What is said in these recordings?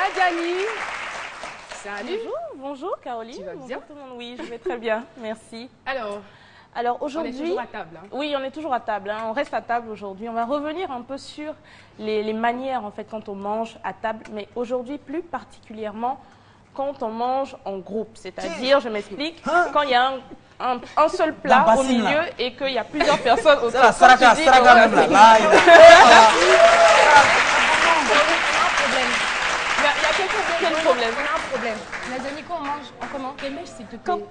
Nadiani. Salut. Bonjour Caroline. Tu vas bien? Tout le monde. Oui, je vais très bien, merci. Alors aujourd'hui, on est toujours à table. Hein. Oui, on est toujours à table. Hein. On reste à table aujourd'hui. On va revenir un peu sur les manières en fait quand on mange à table, mais aujourd'hui plus particulièrement quand on mange en groupe. C'est-à-dire, je m'explique, quand il y a un seul plat au milieu et qu'il y a plusieurs personnes autour. C'est la saraka même là. Il y a quel problème? On a un problème. Nadiani, quand on mange, on comment? S'il te plaît.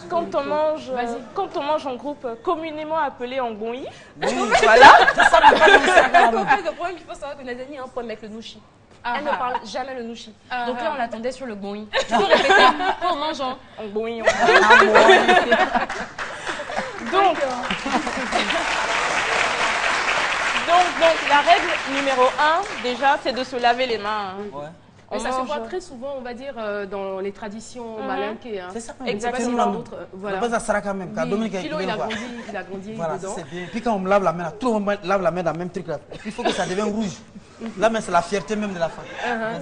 Quand on mange en groupe, communément appelé en gongyi. Oui. Voilà. Le problème qu'il faut savoir que Nadiani a un problème avec le nouchi. Elle ne parle jamais le nouchi. Donc là, on l'attendait sur le gongyi. Tu peux répéter quand on mange en gongyi. Donc, la règle numéro 1, déjà, c'est de se laver les mains. Hein. Ouais. Mais ça se voit très souvent, on va dire, dans les traditions malinquées. Hein. C'est ça, exactement. Voilà. Philo, il a grandi voilà, dedans. C'est bien. Puis quand on me lave la main, tout le monde lave la main dans le même truc là. Il faut que ça devienne rouge. Là, mais c'est la fierté même de la femme.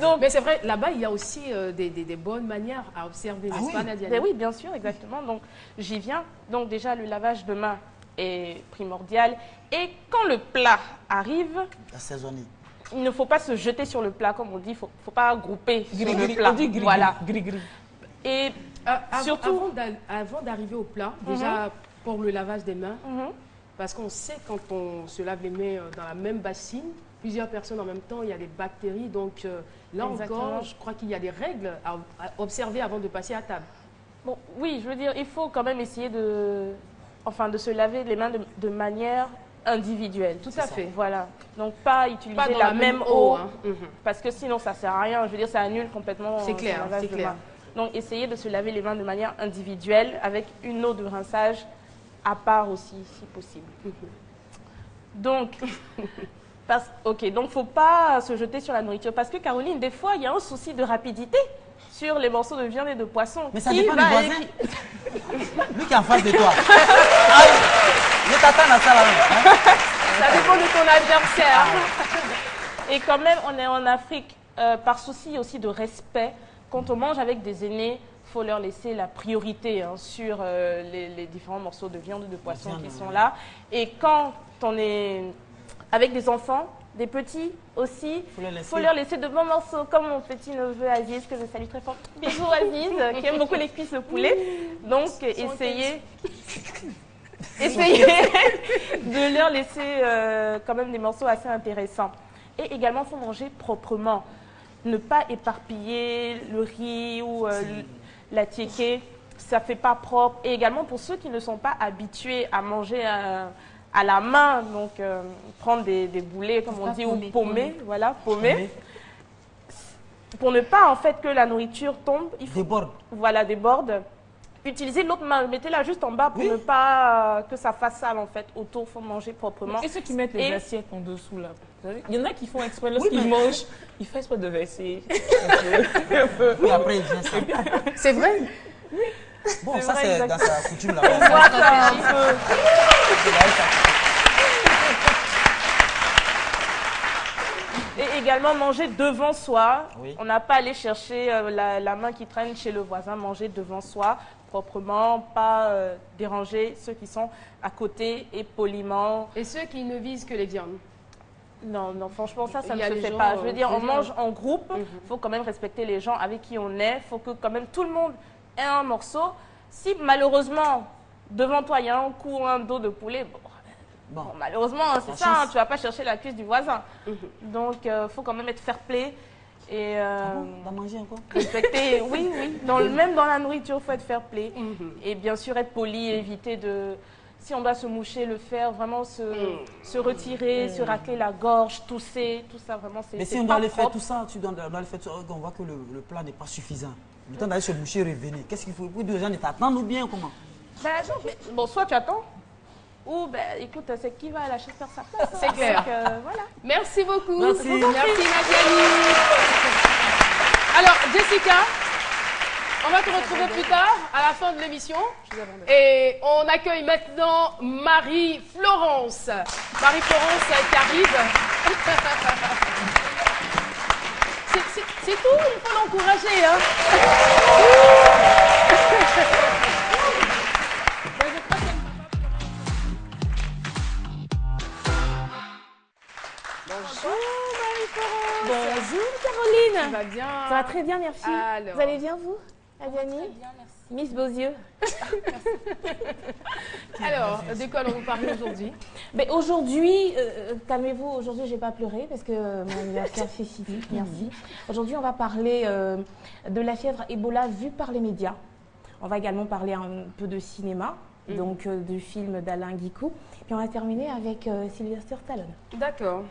Donc, mais c'est vrai, là-bas, il y a aussi des bonnes manières à observer, n'est-ce pas, Nadia? Oui, bien sûr, exactement. Donc, j'y viens. Donc, déjà, le lavage de mains est primordial. Et quand le plat arrive, assaisonner. Il ne faut pas se jeter sur le plat, comme on dit. Il ne faut pas grouper sur le plat. Voilà. Et surtout... Avant d'arriver au plat, déjà pour le lavage des mains, parce qu'on sait quand on se lave les mains dans la même bassine, plusieurs personnes en même temps, il y a des bactéries. Donc là encore, je crois qu'il y a des règles à observer avant de passer à table. Bon, oui, je veux dire, il faut quand même essayer de se laver les mains de manière individuelle. Tout à fait. Voilà. Donc, pas utiliser la même eau, hein. Parce que sinon, ça ne sert à rien. Je veux dire, ça annule complètement c'est clair, lavage de mains. Donc, essayez de se laver les mains de manière individuelle avec une eau de rinçage à part aussi, si possible. Donc, donc, il ne faut pas se jeter sur la nourriture. Parce que, Caroline, des fois, il y a un souci de rapidité sur les morceaux de viande et de poisson. Mais ça dépend du voisin. Lui qui est en face de toi. Je t'attends à ça là. Ça dépend de ton adversaire. Et quand même, on est en Afrique, par souci aussi de respect, quand on mange avec des aînés, il faut leur laisser la priorité sur les différents morceaux de viande ou de poisson qui sont là. Et quand on est avec des enfants, des petits aussi, il faut leur laisser de bons morceaux, comme mon petit-neveu Aziz, que je salue très fort. Bisous Aziz, qui aime beaucoup les cuisses de poulet. Donc, essayez de leur laisser quand même des morceaux assez intéressants. Et également, il faut manger proprement. Ne pas éparpiller le riz ou la tiéké, ça ne fait pas propre. Et également, pour ceux qui ne sont pas habitués à manger à la main, donc prendre des boulets, comme on dit, ou paumer, voilà, paumer. Pour ne pas, en fait, que la nourriture tombe, il faut... Déborde. Voilà, déborde. Utilisez l'autre main, mettez-la juste en bas pour ne pas que ça fasse sale, en fait. Autour, il faut manger proprement. Et ceux qui mettent les assiettes en dessous, là, il y en a qui font exprès, lorsqu'ils mangent, ils font exprès de verser un peu. Et après, ils viennent ça. C'est vrai? Bon, ça, c'est dans sa coutume là. Et également manger devant soi. On n'a pas à aller chercher la main qui traîne chez le voisin. Manger devant soi, proprement, pas déranger ceux qui sont à côté et poliment. Et ceux qui ne visent que les viandes? Non, franchement, ça ne se fait pas. Je veux dire, on mange en groupe. Il faut quand même respecter les gens avec qui on est. Il faut que quand même tout le monde ait un morceau. Si malheureusement, devant toi, il y a un coup ou un dos de poulet, bon, malheureusement, c'est ça, hein, tu ne vas pas chercher la cuisse du voisin. Donc, il faut quand même être fair-play et manger encore respecter. Oui. Même dans la nourriture, il faut être fair-play. Et bien sûr, être poli, éviter de... Si on doit se moucher, le faire, vraiment se retirer, se racler la gorge, tousser, tout ça, vraiment, c'est... Mais si on doit aller faire tout ça, on voit que le plat n'est pas suffisant. Le temps d'aller se moucher et revenir. Qu'est-ce qu'il faut? Les gens t'attendent ou bien comment? Bon, soit tu attends, ou écoute, c'est qui va à la chaise faire sa place. C'est clair. Voilà. Merci beaucoup. Merci Nadiani. Alors, Jessica, on va te retrouver plus tard, à la fin de l'émission. Et on accueille maintenant Marie-Florence. Marie-Florence qui arrive. C'est tout, il faut l'encourager. Hein. Bonjour Marie-France. Bonjour Caroline. Ça va bien? Ça va très bien, merci. Alors. Vous allez bien, vous, Adjani? Très bien, merci. Miss Beauzieux. Alors, de quoi allons-nous parler aujourd'hui? Mais aujourd'hui, calmez-vous, aujourd'hui je n'ai pas pleuré parce que mon anniversaire fait physique, merci. Aujourd'hui on va parler de la fièvre Ebola vue par les médias. On va également parler un peu de cinéma, donc du film d'Alain Guikou. Puis on va terminer avec Sylvester Stallone. D'accord.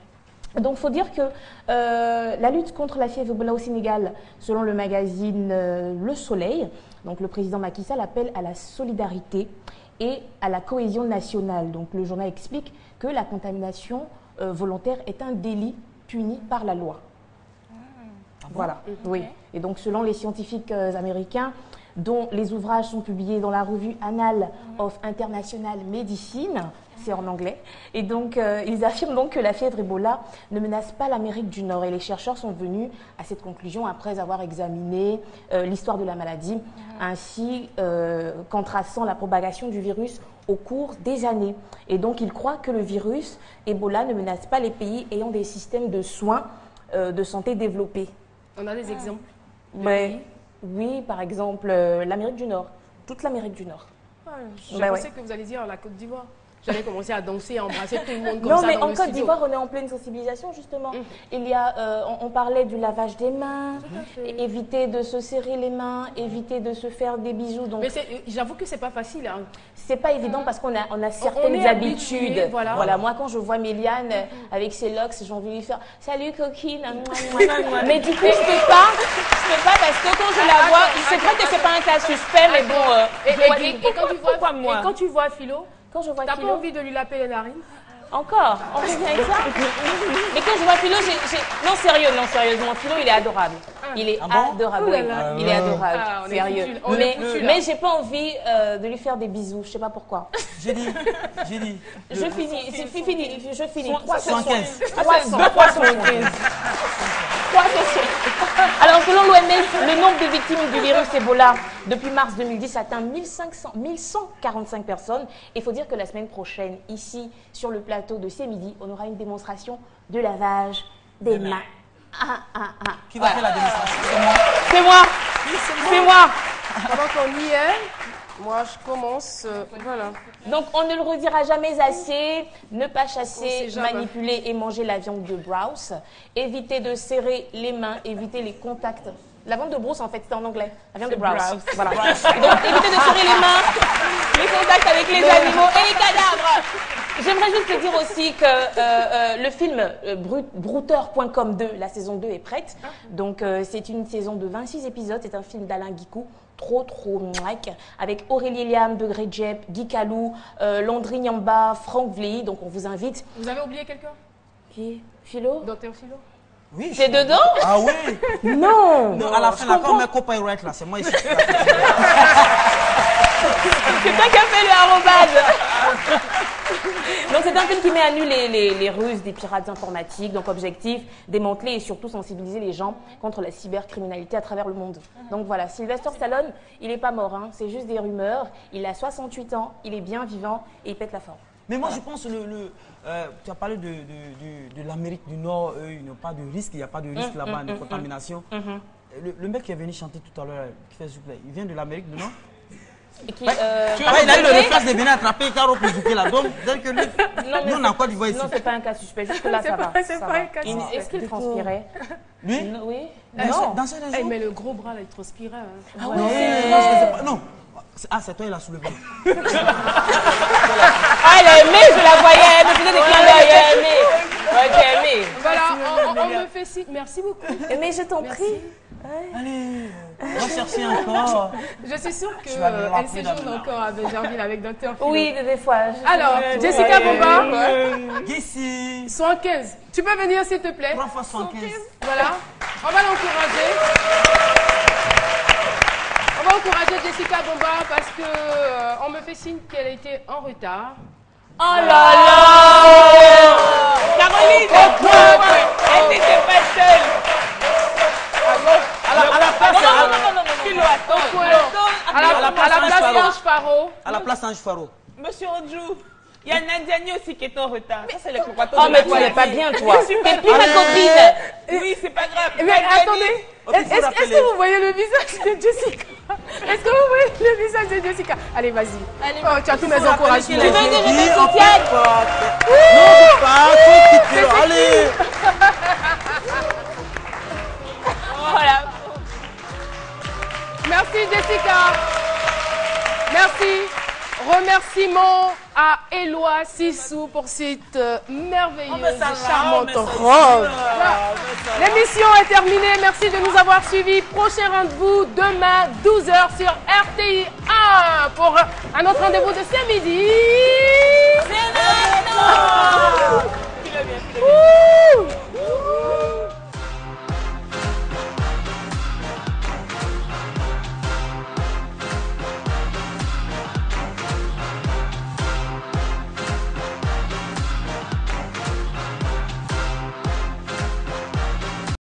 Donc, il faut dire que la lutte contre la fièvre Ebola au Sénégal, selon le magazine Le Soleil, donc le président Macky Sall appelle à la solidarité et à la cohésion nationale. Donc, le journal explique que la contamination volontaire est un délit puni par la loi. Voilà, oui. Et donc, selon les scientifiques américains, dont les ouvrages sont publiés dans la revue Annals of International Medicine, c'est en anglais, et donc ils affirment donc que la fièvre Ebola ne menace pas l'Amérique du Nord. Et les chercheurs sont venus à cette conclusion après avoir examiné l'histoire de la maladie, ainsi qu'en traçant la propagation du virus au cours des années. Et donc ils croient que le virus Ebola ne menace pas les pays ayant des systèmes de soins de santé développés. On a des exemples? Mais, oui, par exemple, l'Amérique du Nord, toute l'Amérique du Nord. Je pensais que vous alliez dire la Côte d'Ivoire. J'allais commencer à danser, à embrasser tout le monde comme non, ça mais dans en le Côte studio. d'Ivoire, on est en pleine sensibilisation, justement. Il y a, on parlait du lavage des mains, éviter de se serrer les mains, éviter de se faire des bisous. Donc, Mais j'avoue que c'est pas facile. Hein. c'est pas évident parce qu'on a certaines est habitudes. habitué, voilà. Moi, quand je vois Méliane avec ses locks, j'ai envie de lui faire « Salut, coquine !» Mais du coup, je peux pas parce que quand je la vois, c'est vrai que c'est pas un cas suspect, mais bon... Et quand tu vois Philo, Quand je vois t'as Philo, pas envie de lui laper les narines? encore, on revient avec ça. Mais quand je vois Philo, non sérieusement, Philo il est adorable. Il est adorable, oui. Il est adorable, on est sérieux. foutu, on est foutu, là. Mais j'ai pas envie de lui faire des bisous, je sais pas pourquoi. J'ai dit. Je finis. 315. 315. Alors, selon l'OMS, le nombre de victimes du virus Ebola depuis mars 2010 atteint 1145 personnes. Il faut dire que la semaine prochaine, ici, sur le plateau de C'est Midi, on aura une démonstration de lavage des mains. Qui va faire la démonstration? C'est moi. C'est moi. Pendant qu'on y est, moi je commence. Voilà. Donc, on ne le redira jamais assez. Ne pas chasser, sait jamais. manipuler et manger la viande de Browse. Éviter de serrer les mains, éviter les contacts. La viande de Bruce, en fait, c'est en anglais. La viande de Browse. Voilà. Donc, éviter de serrer les mains, les contacts avec les animaux et les cadavres. J'aimerais juste te dire aussi que le film Brouteur.com 2, la saison 2 est prête. Donc, c'est une saison de 26 épisodes. C'est un film d'Alain Guikou. Trop mouac, avec Aurélie Liam, Degré Jep, Guy Calou, Landry Nyamba, Franck Vley. Donc on vous invite. Vous avez oublié quelqu'un? Qui? Philo? Docteur Philo? Oui. C'est dedans? Ah oui. Non. Non, à la fin, là, quand on met copyright là, c'est moi ici. C'est toi qui as fait le arrobase. Donc c'est un film qui met à nu les ruses des pirates informatiques. Donc objectif, démanteler et surtout sensibiliser les gens contre la cybercriminalité à travers le monde. Donc voilà, Sylvester Stallone, il n'est pas mort, hein, c'est juste des rumeurs. Il a 68 ans, il est bien vivant et il pète la forme. Mais moi, je pense, tu as parlé de l'Amérique du Nord, eux, ils n'ont pas de risque, il n'y a pas de risque là-bas de contamination. Le mec qui est venu chanter tout à l'heure, qui fait souffler, il vient de l'Amérique du Nord? Et qui, il a eu le réflexe de venir attraper Caro pour jouer là. Donc, dès que lui, nous, on a quoi d'Ivoire ici? Non, c'est pas un cas suspect, juste là, ça va. C'est pas un cas suspect. Est-ce qu'il transpirait? Lui? Oui. Non. Dans cette région? Mais le gros bras, là, il transpirait. Hein. Ah ouais. Non, je sais pas. Non. Ah, c'est toi, il a soulevé. Ah, elle a aimé, je la voyais, elle me faisait des clins d'œil, elle a aimé. Ouais, j'ai aimé. Voilà, on me fait signe. Merci beaucoup. Mais je t'en prie. Allez, on va chercher encore. Je suis sûre Tu vas me qu'elle rappeler séjourne d'abord. encore à Bégerville avec Docteur Philo. Oui, des fois. Alors, Jessica Bomba, Ici. 115. Tu peux venir s'il te plaît? 3 fois 115. Voilà, on va l'encourager. On va encourager Jessica Bomba parce que on me fait signe qu'elle était en retard. Oh là là! Caroline, elle n'était pas seule. Faro. À la place Ange Faro. Monsieur Odjou, il y a Nadiani aussi qui est en retard. Ça, c'est les copains. Oh, mais tu n'es pas bien, toi. T'es plus ma copine. Oui, c'est pas grave. Mais attendez, est-ce que vous voyez le visage de Jessica? Est-ce que vous voyez le visage de Jessica? Allez, vas-y. Oh, tu as tous mes encouragements. Tu veux que je te soutienne? Non, pas. Allez. Voilà. Merci Jessica. Merci. Remerciements à Éloi Sissou pour cette merveilleuse et charmante robe. L'émission est terminée. Merci de nous avoir suivis. Prochain rendez-vous demain 12h sur RTI 1 pour un autre rendez-vous de ce midi. C'est maintenant.